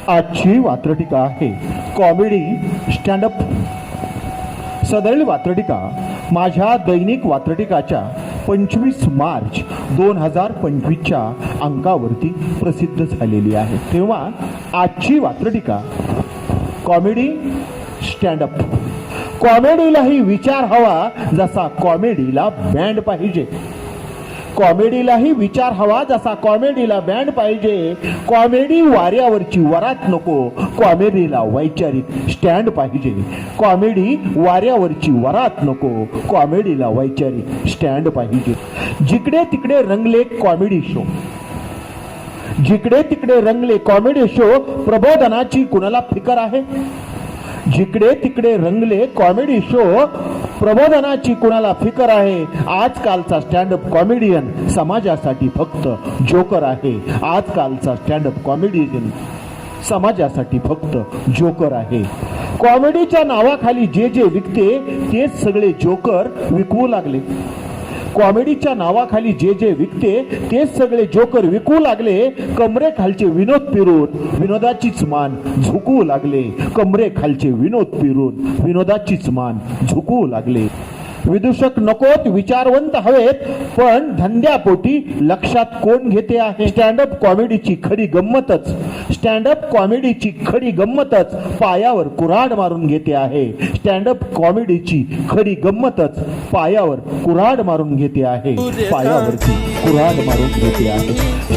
आजची वात्रटिका आहे comedy standup. सदरील वात्रटिका माझ्या दैनिक वात्रटिकाच्या 25 मार्च 2025च्या अंकावरती प्रसिद्ध झालेली आहे. तेव्हा आजची वात्रटिका कॉमेडी स्टँडअप. कॉमेडीलाही विचार हवा जसा कॉमेडीला बँड पाहिजे. कॉमेडीलाही विचार हवा जसा कॉमेडीला बँड पाहिजे. कॉमेडी वाऱ्यावरची वरात नको, कॉमेडीला वैचारिक स्टँड पाहिजे. कॉमेडी वाऱ्यावरची वरात नको, कॉमेडीला वैचारिक स्टँड पाहिजे. जिकडे तिकडे रंगले कॉमेडी शो. जिकडे तिकडे रंगले कॉमेडी शो. प्रबोधनाची कुणाला फिकर आहे? जिकडे तिकडे रंगले कॉमेडी शो. प्रबोधनाची कुणाला फिकर आहे? आजकालचा स्टँडअप कॉमेडियन समाजासाठी फक्त जोकर आहे. आजकालचा स्टँडअप कॉमेडियन समाजासाठी फक्त जोकर आहे. कॉमेडीच्या नावाखाली जे जे विकते तेच सगळे जोकर विकवू लागले. कॉमेडीच्या नावाखाली जे जे विकते तेच सगळे जोकर विकू लागले. कमरे खालचे विनोद पिरून विनोदाचीच मान झुकवू लागले. कमरे खालचे विनोद पिरून विनोदाचीच मान झुकवू लागले. विदूषक नकोत, विचारवंत हवेत, पण धंद्यापोटी लक्षात कोण घेते आहे? स्टँडअप कॉमेडीची खरी गंमतच, स्टँडअप कॉमेडीची खरी गंमतच पायावर कुऱ्हाड मारून घेते आहे. स्टँडअप कॉमेडीची खरी गंमतच पायावर कुऱ्हाड मारून घेते आहे. पायावरती कुऱ्हाड मारून घेते आहे.